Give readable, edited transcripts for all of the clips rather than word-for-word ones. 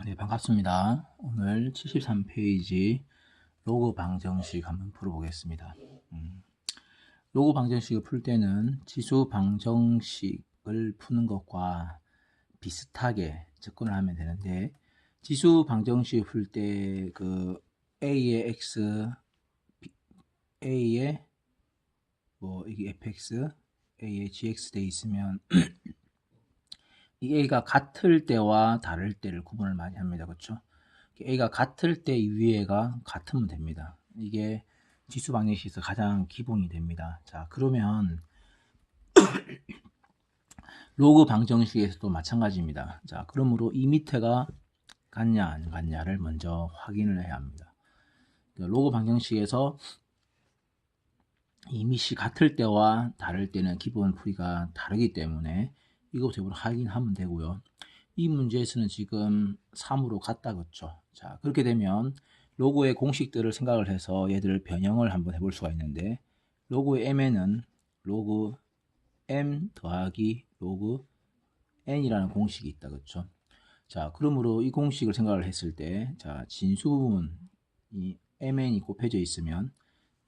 네, 반갑습니다. 오늘 73페이지 로그 방정식 한번 풀어보겠습니다. 로그 방정식을 풀 때는 지수 방정식을 푸는 것과 비슷하게 접근을 하면 되는데, 지수 방정식 풀 때 그 a의 x, a의 이게 fx, a의 gx 돼 있으면 이 a가 같을 때와 다를 때를 구분을 많이 합니다. 그렇죠? a가 같을 때 이 위에가 같으면 됩니다. 이게 지수 방정식에서 가장 기본이 됩니다. 자, 그러면 로그 방정식에서도 마찬가지입니다. 자, 그러므로 이 밑에가 같냐 안 같냐를 먼저 확인을 해야 합니다. 로그 방정식에서 이 밑이 같을 때와 다를 때는 기본 풀이가 다르기 때문에 이것부터 확인하면 되고요. 이 문제에서는 지금 3으로 같다 그렇죠. 자, 그렇게 되면 로그의 공식들을 생각을 해서 얘들을 변형을 한번 해볼 수가 있는데, 로그의 m에는 로그 m 더하기 로그 n이라는 공식이 있다 그렇죠. 자, 그러므로 이 공식을 생각을 했을 때, 자, 진수 부분 이 mn이 곱해져 있으면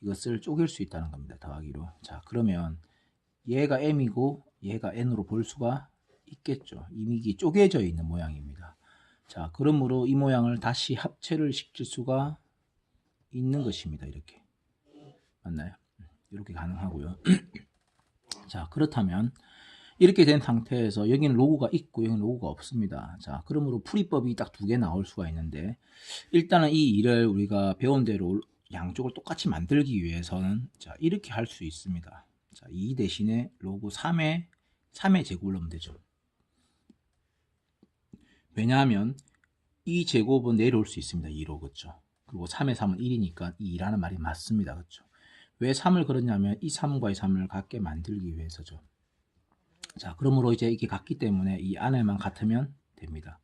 이것을 쪼갤 수 있다는 겁니다. 더하기로. 자, 그러면 얘가 m이고 얘가 n으로 볼 수가 있겠죠. 이미 쪼개져 있는 모양입니다. 자, 그러므로 이 모양을 다시 합체를 시킬 수가 있는 것입니다. 이렇게. 맞나요? 이렇게 가능하고요. 자, 그렇다면 이렇게 된 상태에서 여기는 로그가 있고 여기는 로그가 없습니다. 자, 그러므로 풀이법이 딱 두 개 나올 수가 있는데, 일단은 이 일을 우리가 배운 대로 양쪽을 똑같이 만들기 위해서는 자, 이렇게 할 수 있습니다. 자, 2 대신에 로그 3의 제곱을 넣으면 되죠. 왜냐하면 이 제곱은 내려올 수 있습니다. 2로. 그렇죠? 그리고 3의 3은 1이니까 2라는 말이 맞습니다. 그렇죠? 왜 3을 걸었냐면 이 3과 이 3을 같게 만들기 위해서죠. 자, 그러므로 이제 이게 같기 때문에 이 안에만 같으면 됩니다.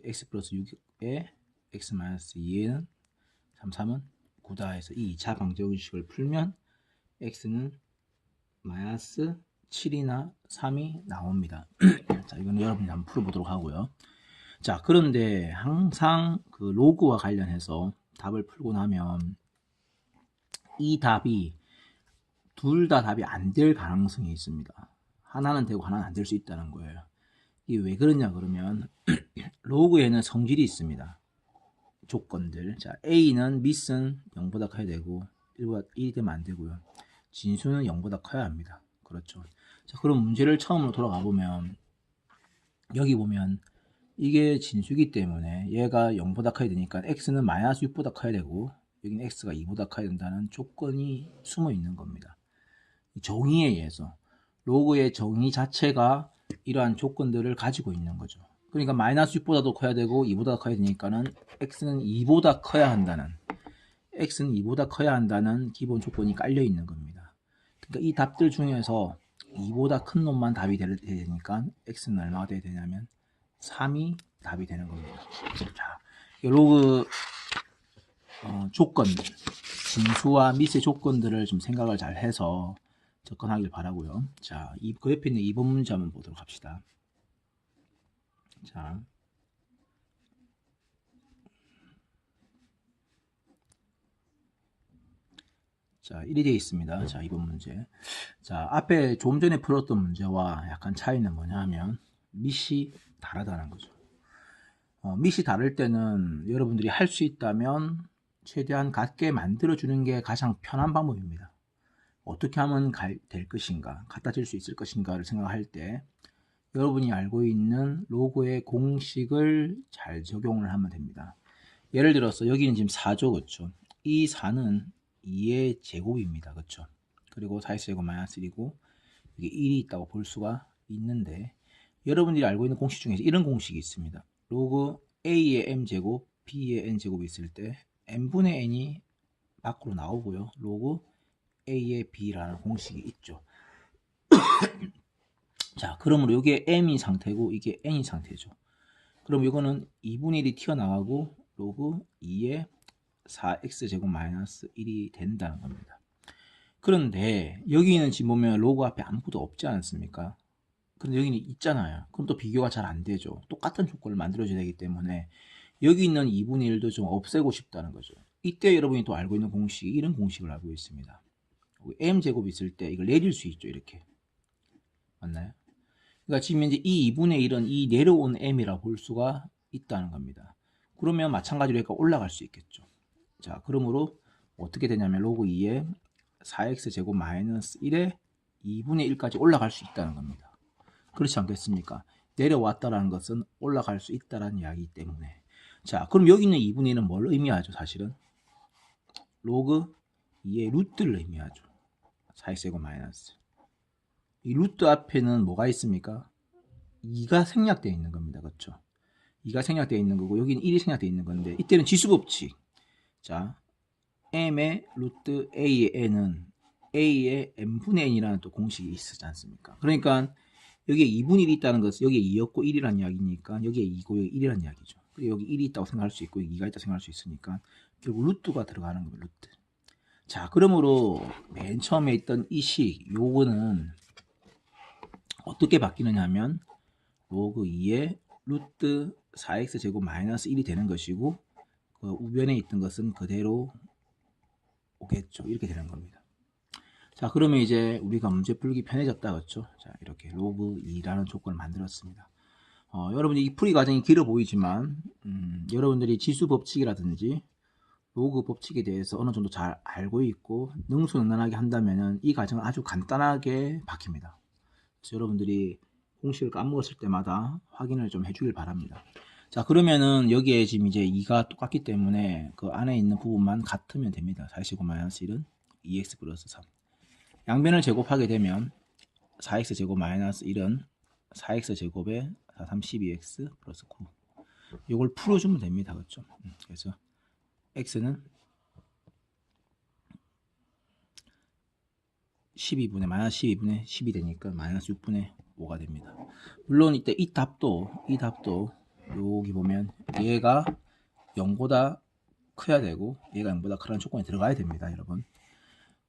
x 플러스 6에 x 마이너스 2에는 3, 3은 9다 해서 이 2차 방정식을 풀면 x는 마이너스 7이나 3이 나옵니다. 자, 이거는 여러분이 한번 풀어보도록 하고요. 자, 그런데 항상 그 로그와 관련해서 답을 풀고 나면 이 답이 둘 다 답이 안 될 가능성이 있습니다. 하나는 되고 하나는 안 될 수 있다는 거예요. 이게 왜 그러냐 그러면 로그에는 성질이 있습니다. 조건들. 자, A는 미스는 0보다 커야 되고 1이 되면 안 되고요. 진수는 0보다 커야 합니다. 그렇죠. 자, 그럼 문제를 처음으로 돌아가 보면 여기 보면 이게 진수기 때문에 얘가 0보다 커야 되니까 x는 마이너스 6보다 커야 되고 여기는 x가 2보다 커야 된다는 조건이 숨어 있는 겁니다. 정의에 의해서 로그의 정의 자체가 이러한 조건들을 가지고 있는 거죠. 그러니까 마이너스 6보다도 커야 되고 2보다 커야 되니까는 x는 2보다 커야 한다는 기본 조건이 깔려 있는 겁니다. 그러니까 이 답들 중에서 2보다 큰 놈만 답이 되니까 x는 얼마가 돼야 되냐면 3이 답이 되는 겁니다. 자, 로그 조건, 진수와 미스의 조건들을 좀 생각을 잘 해서 접근하길 바라고요. 자, 그 옆에 있는 2번 문제 한번 보도록 합시다. 자, 이리 되어 있습니다. 자, 2번 문제. 자, 앞에 좀 전에 풀었던 문제와 약간 차이는 뭐냐 하면 밑이 다르다는 거죠. 밑이 다를 때는 여러분들이 할 수 있다면 최대한 같게 만들어주는 게 가장 편한 방법입니다. 어떻게 하면 될 것인가, 갖다 줄 수 있을 것인가를 생각할 때 여러분이 알고 있는 로그의 공식을 잘 적용을 하면 됩니다. 예를 들어서 여기는 지금 4죠. 그렇죠? 이 4는 2의 제곱입니다. 그렇죠? 그리고 4의 제곱 마이너스 1이고 이게 1이 있다고 볼 수가 있는데, 여러분들이 알고 있는 공식 중에서 이런 공식이 있습니다. 로그 a의 m제곱, b의 n제곱이 있을 때 n분의 n이 밖으로 나오고요. 로그 a의 b라는 공식이 있죠. 자, 그러므로 이게 m이 상태고 이게 n이 상태죠. 그럼 이거는 2분의 1이 튀어나가고 로그 2의 4x제곱 마이너스 1이 된다는 겁니다. 그런데 여기는 지금 보면 로그 앞에 아무것도 없지 않습니까? 그런데 여기는 있잖아요. 그럼 또 비교가 잘 안 되죠. 똑같은 조건을 만들어줘야 되기 때문에 여기 있는 2분의 1도 좀 없애고 싶다는 거죠. 이때 여러분이 또 알고 있는 공식이 이런 공식을 알고 있습니다. m제곱이 있을 때 이걸 내릴 수 있죠. 이렇게. 맞나요? 그러니까 지금 이제 이 2분의 1은 이 내려온 m이라 볼 수가 있다는 겁니다. 그러면 마찬가지로 얘가 올라갈 수 있겠죠. 자, 그러므로 어떻게 되냐면 로그 2에 4x제곱 마이너스 1에 2분의 1까지 올라갈 수 있다는 겁니다. 그렇지 않겠습니까? 내려왔다라는 것은 올라갈 수 있다라는 이야기이기 때문에. 자, 그럼 여기 있는 2분의 1은 뭘 의미하죠? 사실은 로그 2의 루트를 의미하죠. 4x제곱 마이너스. 이 루트 앞에는 뭐가 있습니까? 2가 생략되어 있는 겁니다. 그렇죠? 2가 생략되어 있는 거고 여기는 1이 생략되어 있는 건데 이때는 지수법칙. 자, m의 루트 a의 n은 a의 n분의 n이라는 또 공식이 있지 않습니까? 그러니까 여기에 2분의 1이 있다는 것은 여기에 2였고 1이라는 이야기니까 여기에 2고 여기 1이라는 이야기죠. 그리고 여기 1이 있다고 생각할 수 있고 2가 있다고 생각할 수 있으니까 결국 루트가 들어가는 겁니다. 루트. 자, 그러므로 맨 처음에 있던 이 식 요거는 어떻게 바뀌느냐 하면 로그 2의 루트 4x제곱 마이너스 1이 되는 것이고 그 우변에 있던 것은 그대로 오겠죠. 이렇게 되는 겁니다. 자, 그러면 이제 우리가 문제 풀기 편해졌다. 그렇죠? 자, 이렇게 로그 2라는 조건을 만들었습니다. 여러분이 이 풀이 과정이 길어 보이지만 여러분들이 지수 법칙이라든지 로그 법칙에 대해서 어느 정도 잘 알고 있고 능수능란하게 한다면 이 과정은 아주 간단하게 바뀝니다. 그래서 여러분들이 공식을 까먹었을 때마다 확인을 좀 해주길 바랍니다. 자, 그러면은 여기에 지금 이제 2가 똑같기 때문에 그 안에 있는 부분만 같으면 됩니다. 4x-1은 2x 플러스 3. 양변을 제곱하게 되면 4x제곱 마이너스 1은 4x제곱에 4, 3, 12x 플러스 9. 이걸 풀어주면 됩니다. 그렇죠? 그래서 x는 12분의 마이너스 12분의 10이 되니까 마이너스 6분의 5가 됩니다. 물론 이때 이 답도 여기 보면 얘가 0보다 커야 되고 얘가 0보다 크라는 조건이 들어가야 됩니다. 여러분,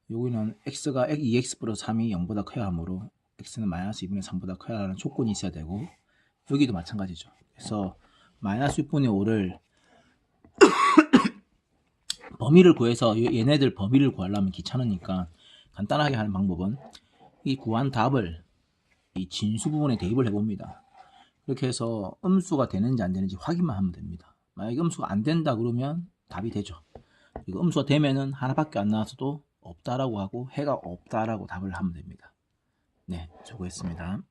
여기는 x가 2x 플러스 3이 0보다 커야 하므로 x는 마이너스 2분의 3보다 커야 하는 조건이 있어야 되고 여기도 마찬가지죠. 그래서 마이너스 6분의 5를 범위를 구해서 얘네들 범위를 구하려면 귀찮으니까 간단하게 하는 방법은 이 구한 답을 이 진수 부분에 대입을 해봅니다. 그렇게 해서 음수가 되는지 안 되는지 확인만 하면 됩니다. 만약에 음수가 안 된다 그러면 답이 되죠. 그리고 음수가 되면은 하나밖에 안 나와서도 없다라고 하고 해가 없다라고 답을 하면 됩니다. 네, 수고했습니다.